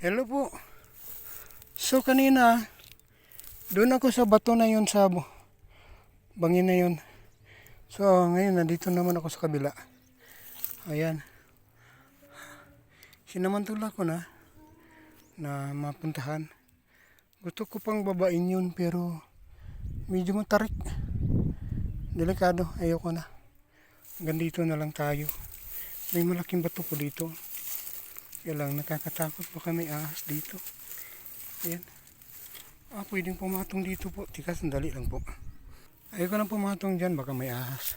Hello po. So kanina, doon ako sa bato na yun, sa bangin na yun. So ngayon, nandito naman ako sa kabila. Ayan. Sinamantala ko na mapuntahan. Gusto ko pang babain yun pero medyo matarik. Delikado, ayoko na. Hanggang dito na lang tayo. May malaking bato po dito. Kaya lang nakakatakot, baka may ahas dito. Ayan. Pwedeng pumatong dito po. Tika, sandali lang po. Ayoko lang pumatong dyan, baka may ahas.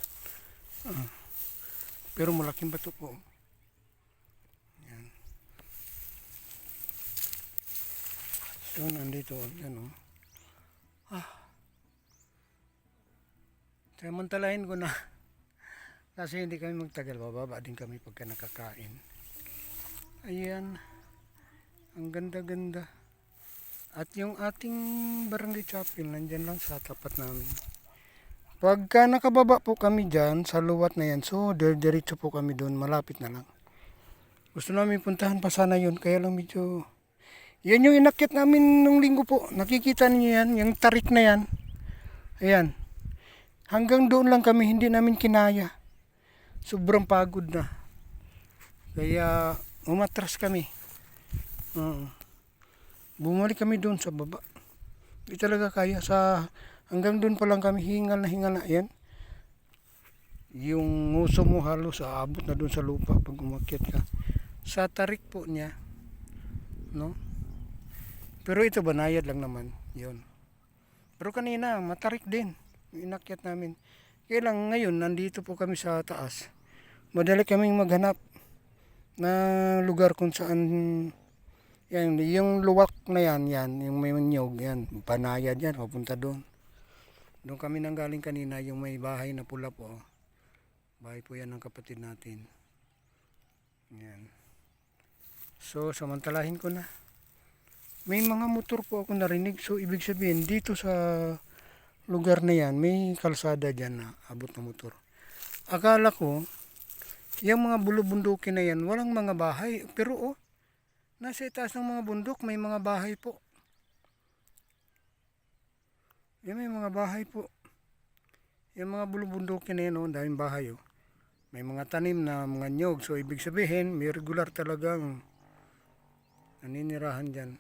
Pero malaking bato po. Ayan. So, nandito. Ayan, oh. Samantalahin ko na. Kasi hindi kami magtagal. Bababa din kami pagka nakakain. Ayan. Ang ganda-ganda. At yung ating barangay chapel, nandyan lang sa tapat namin. Pagka nakababa po kami dyan, sa luwat na yan, so diretso po kami doon, malapit na lang. Gusto namin puntahan pa sana yun, kaya lang medyo... Yan yung inakyat namin nung linggo po. Nakikita niyo yan, yung tarik na yan. Ayan. Hanggang doon lang kami, hindi namin kinaya. Sobrang pagod na. Kaya umatras kami. Bumalik kami doon sa baba. Hindi talaga kaya. Hanggang doon pa lang kami, hingal na. Yan. Yung nguso mo halos aabot na doon sa lupa pag umakyat ka. Sa tarik po niya. No? Pero ito banayad lang naman. Yun. Pero kanina, matarik din. Yung inakyat namin. Kaya lang ngayon, nandito po kami sa taas. Madali kaming maghanap na lugar kung saan yan, yung luwak na yan, yung may nyog, yan, panayad yan, papunta doon. Doon kami nanggaling kanina, yung may bahay na pula po. Bahay po yan ng kapatid natin. Yan. So, samantalahin ko na. May mga motor po ako narinig, so ibig sabihin, dito sa lugar na yan, may kalsada dyan na abot na motor. Akala ko, yung mga bulubundukin na yan, walang mga bahay. Pero nasa itaas ng mga bundok, may mga bahay po. Yan, may mga bahay po. Yung mga bulubundukin na yan, daming bahay. May mga tanim na mga nyog. So, ibig sabihin, may regular talagang naninirahan dyan.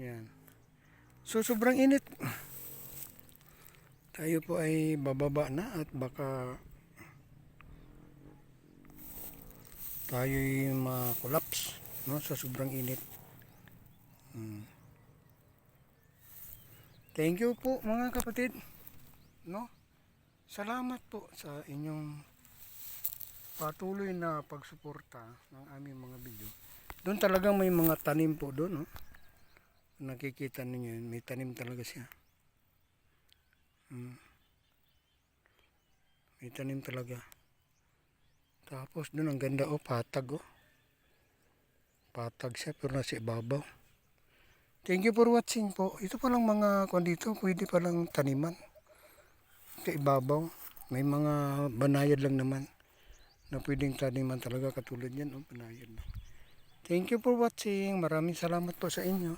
Yan. So, sobrang init. Tayo po ay bababa na at baka tayo'y ma-collapse, no, sa sobrang init. Thank you po mga kapatid, no? Salamat po sa inyong patuloy na pagsuporta ng aming mga video. Doon talagang may mga tanim po doon, no? Nakikita ninyo, may tanim talaga siya. May tanim talaga. Tapos doon ang ganda, patag. Patag siya pero nasa ibabaw. Thank you for watching po. Ito pa lang mga dito, pwede pa lang taniman. Sa ibabaw, may mga banayad lang naman na pwedeng taniman talaga katulad yan, banayad lang. Thank you for watching. Maraming salamat po sa inyo.